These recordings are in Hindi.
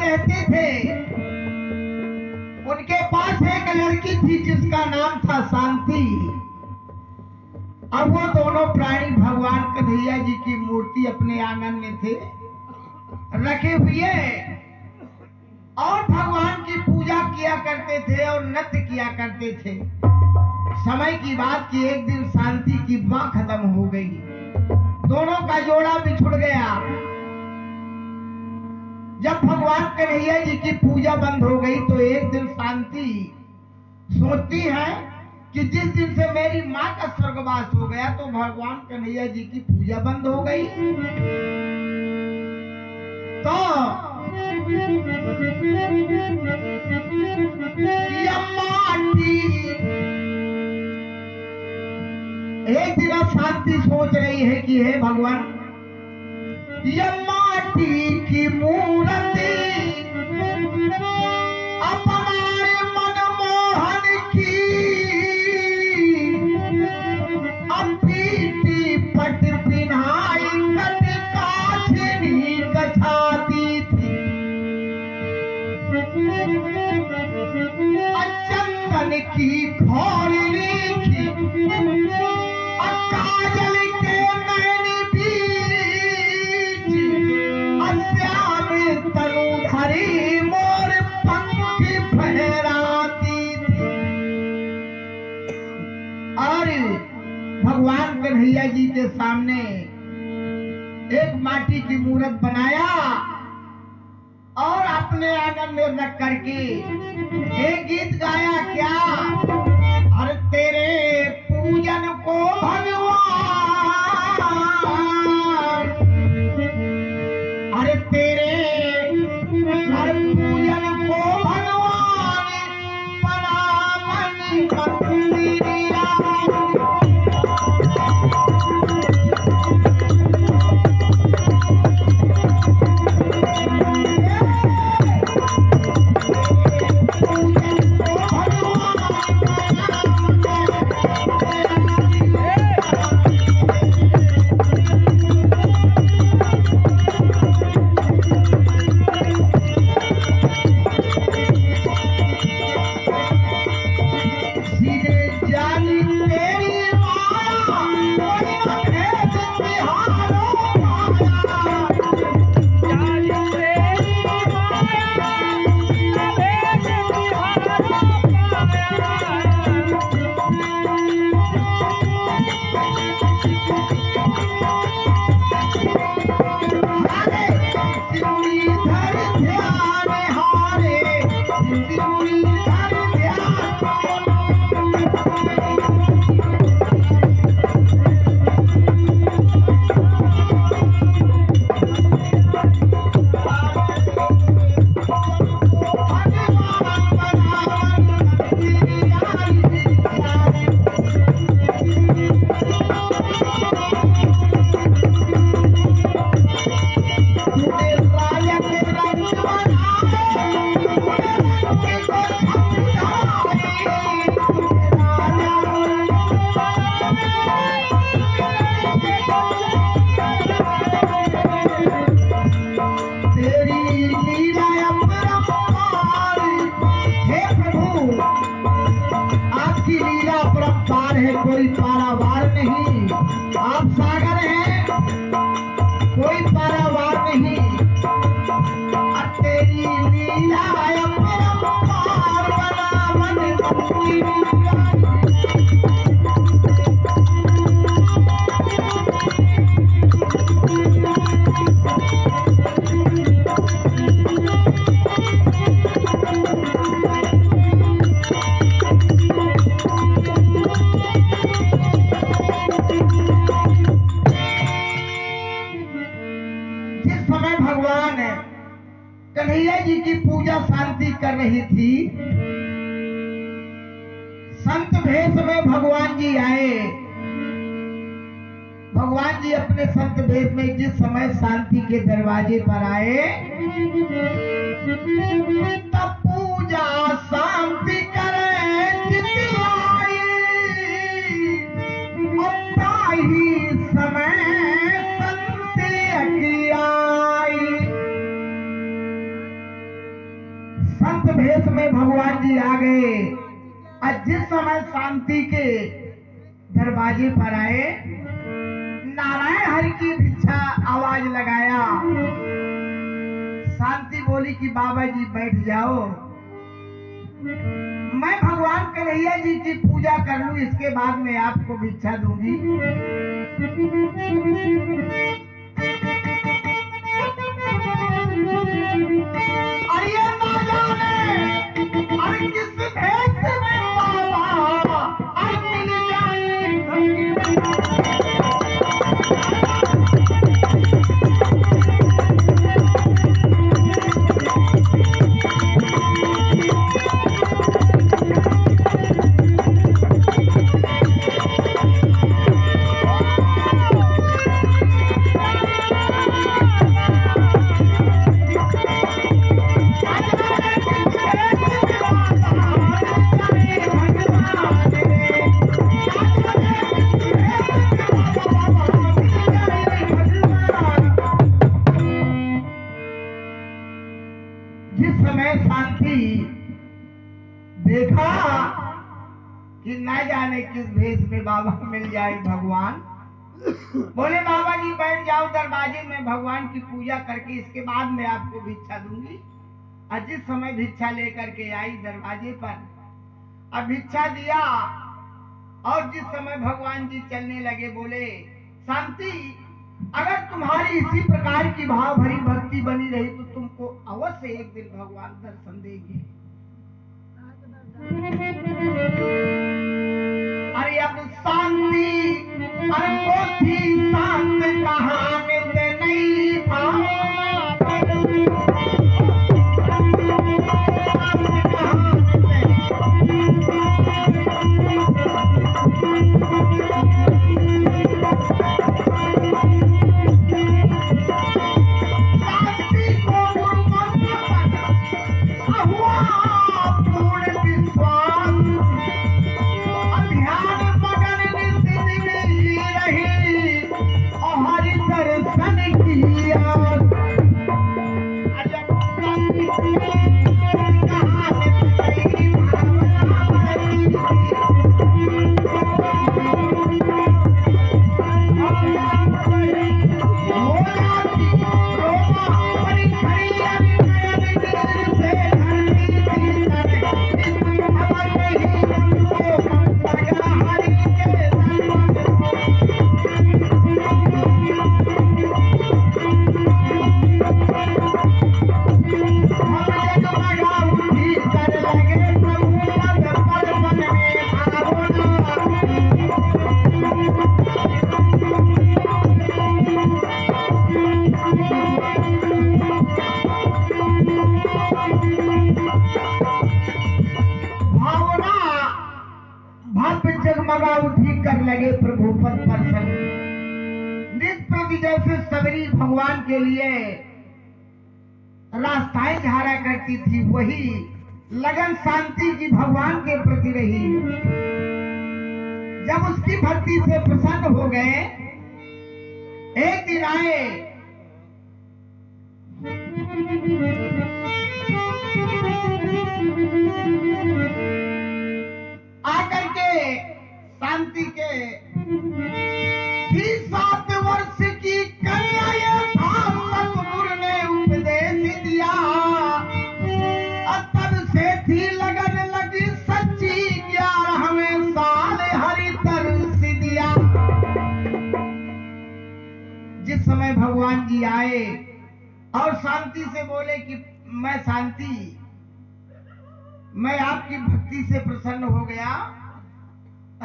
रहते थे। उनके पास एक लड़की थी जिसका नाम था शांति। अब वो दोनों प्राणी भगवान कन्हैया जी की मूर्ति अपने आंगन में थे रखे हुए और भगवान की पूजा किया करते थे और नृत्य किया करते थे। समय की बात की एक दिन शांति की मां खत्म हो गई, दोनों का जोड़ा बिछुड़ गया। जब भगवान कन्हैया जी की पूजा बंद हो गई तो एक दिन शांति सोचती है कि जिस दिन से मेरी मां का स्वर्गवास हो गया तो भगवान कन्हैया जी की पूजा बंद हो गई। तो एक दिन अब शांति सोच रही है कि हे भगवान, ये माटी की मूर्ति अपनाए मनमोहन की, अब पीटी पट पिन्हाई कट काछनी गछाती थी, चंदन की खोरनी की काजल के नैन बीच, श्याम तनु धरी मोर पंख फहराती थी। और भगवान कन्हैया जी के सामने एक माटी की मूर्त बनाया और अपने आंगन में रख करके एक गीत गाया। क्या? अरे तेरे पूजन को भगवान, अरे तेरे पूजन को भगवान बना मन मंदिरिया। कोई पारावार नहीं, आप सागर हैं, कोई पारावार नहीं। तेरी लीला अपरंपार बना मन मंदिरिया। कन्हैया जी की पूजा शांति कर रही थी, संत भेष में भगवान जी आए। भगवान जी अपने संत भेष में जिस समय शांति के दरवाजे पर आए तब पूजा शांति करे चितलाई, ही समय संत भेष में भगवान जी आ गए और जिस समय शांति के दरवाजे पर आए, नारायण हरि की भिक्षा आवाज लगाया। शांति बोली कि बाबा जी बैठ जाओ, मैं भगवान कन्हैया जी की पूजा कर लूं, इसके बाद में आपको भिक्षा दूंगी। अरे ना जाने अरे किस भेष में बाबा अरे मिल जाए। देखा कि ना जाने किस भेष में बाबा मिल जाए भगवान। बोले बाबा जी बैठ जाओ दरवाजे में, भगवान की पूजा करके इसके बाद में आपको भिक्षा दूंगी। और जिस समय भिक्षा लेकर के आई दरवाजे पर, अब भिक्षा दिया और जिस समय भगवान जी चलने लगे, बोले शांति अगर तुम्हारी इसी प्रकार की भाव भरी भक्ति बनी रही तो तुमको अवश्य एक दिन भगवान दर्शन देंगे। अरे अब शांति अरे वो थी शांत कहानी से नहीं जगमगा उठी कर लगे प्रभु पद प्रसन्न। नित्य प्रति जैसे सबरी भगवान के लिए रास्ताएं झाड़ा करती थी, वही लगन शांति की भगवान के प्रति रही। जब उसकी भक्ति से प्रसन्न हो गए, एक दिन आए आकर के शांति के 7 वर्ष की कन्या ये सतगुरु ने उपदेश दिया, तब से थी लगन लगी सच्ची 11वें साल हरि तरस दिया। जिस समय भगवान जी आए और शांति से बोले कि मैं शांति, मैं आपकी भक्ति से प्रसन्न हो गया,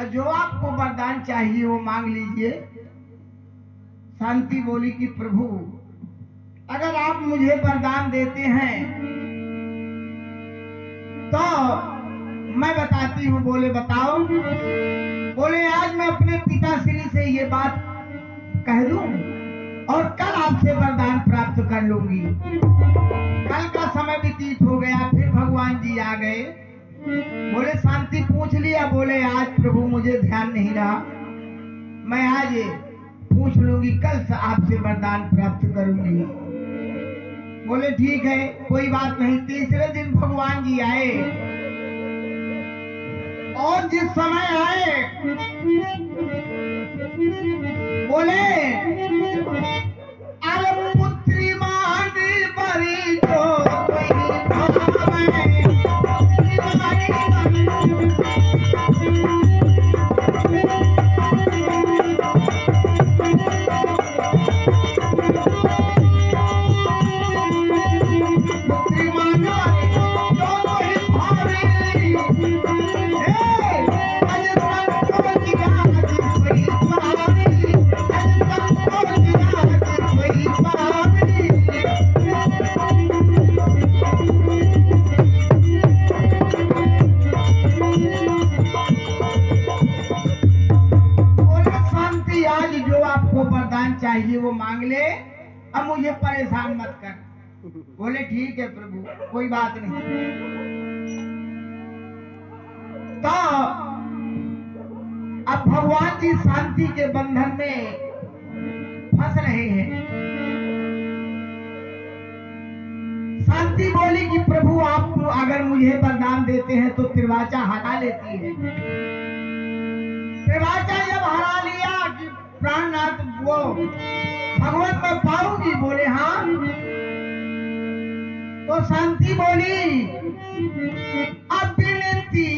जो आपको वरदान चाहिए वो मांग लीजिए। शांति बोली कि प्रभु अगर आप मुझे वरदान देते हैं तो मैं बताती हूँ। बोले बताओ। बोले आज मैं अपने पिताश्री से ये बात कह दूं और कल आपसे वरदान प्राप्त कर लूंगी। कल का समय व्यतीत हो गया, फिर भगवान जी आ गए। बोले शांति पूछ लिया? बोले आज प्रभु मुझे ध्यान नहीं रहा, मैं आज पूछ लूंगी, कल से आपसे वरदान प्राप्त करूंगी। बोले ठीक है, कोई बात नहीं। तीसरे दिन भगवान जी आए और जिस समय आए बोले अरे पुत्री मान बड़ी जो कोई भावे, चाहिए वो मांग ले, अब मुझे परेशान मत कर। बोले ठीक है प्रभु, कोई बात नहीं। तो अब भगवान जी शांति के बंधन में फंस रहे हैं। शांति बोली कि प्रभु आप अगर मुझे वरदान देते हैं तो त्रिवाचा हरा लेती है। त्रिवाचा जब हरा लिया कि प्राणनाथ वो भगवत में पाऊंगी, बोले हाँ। तो शांति बोली अब विनती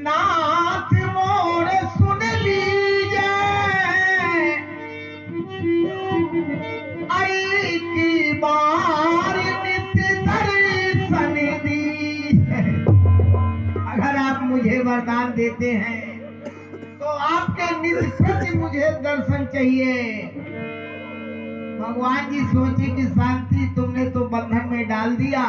नाथ मोर सुन लीजिए, आई की बार नित्य दर्शन दी। अगर आप मुझे वरदान देते हैं तो आपके निष्प्रति मुझे दर्शन चाहिए। भगवान जी सोचे कि शांति तुमने तो बंधन में डाल दिया।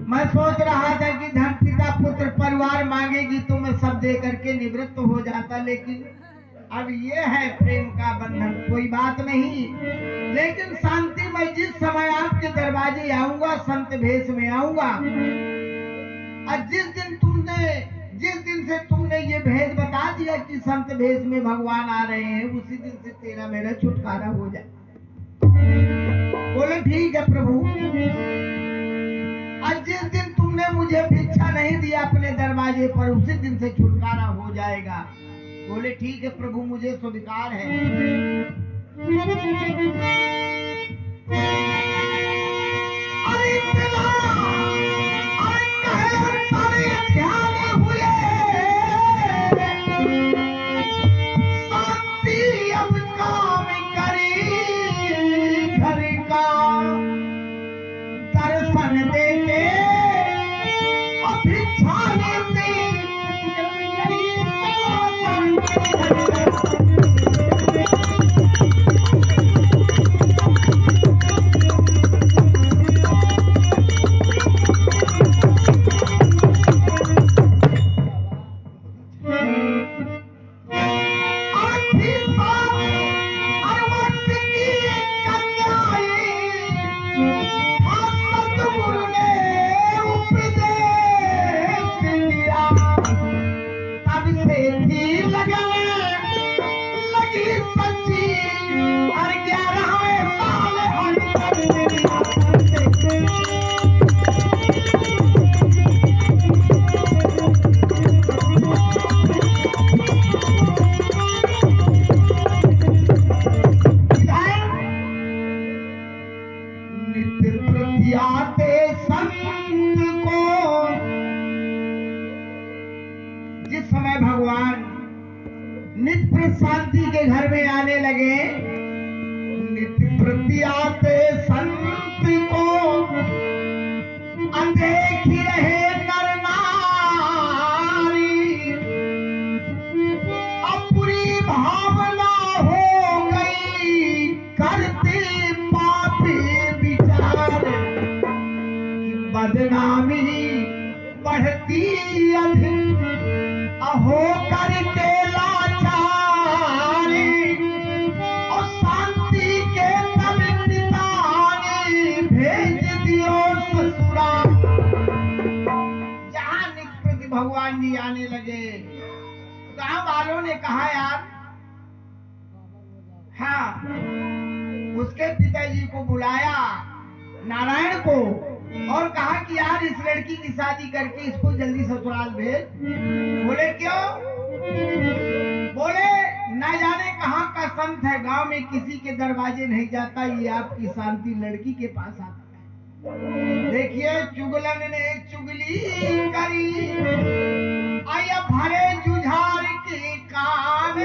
मैं सोच रहा था कि धन पिता पुत्र परिवार मांगेगी तो मैं सब दे करके निवृत्त हो जाता, लेकिन अब ये है प्रेम का बंधन, कोई बात नहीं। लेकिन शांति मैं जिस समय आपके दरवाजे आऊंगा संत भेष में आऊंगा, और जिस दिन से तुमने ये भेद बता दिया कि संत भेष में भगवान आ रहे हैं, उसी दिन से तेरा मेरा छुटकारा हो जाए। बोले ठीक है प्रभु। और जिस दिन तुमने मुझे भिक्षा नहीं दिया अपने दरवाजे पर, उसी दिन से छुटकारा हो जाएगा। बोले ठीक है प्रभु, मुझे स्वीकार है। जिस समय भगवान नित्य शांति के घर में आने लगे, नित्य प्रति आते संत को अनदेखी रहे नर नारी, अपूरी भावना हो गई करते पापी विचार, बदनामी बढ़ती अधिक अहो करके लाचारी, और शांति के तब पितानी भेज दियो ससुराल। जहां निष्प्रति भगवान जी आने लगे, गांव वालों ने कहा यार, हाँ, उसके पिताजी को बुलाया नारायण को और कहा कि यार इस लड़की की शादी करके इसको जल्दी ससुराल भेज। बोले क्यों? बोले ना जाने कहाँ का संत है, गांव में किसी के दरवाजे नहीं जाता, ये आपकी शांति लड़की के पास आता है। देखिए चुगलन ने चुगली करी, आया भरे जुझार के कान,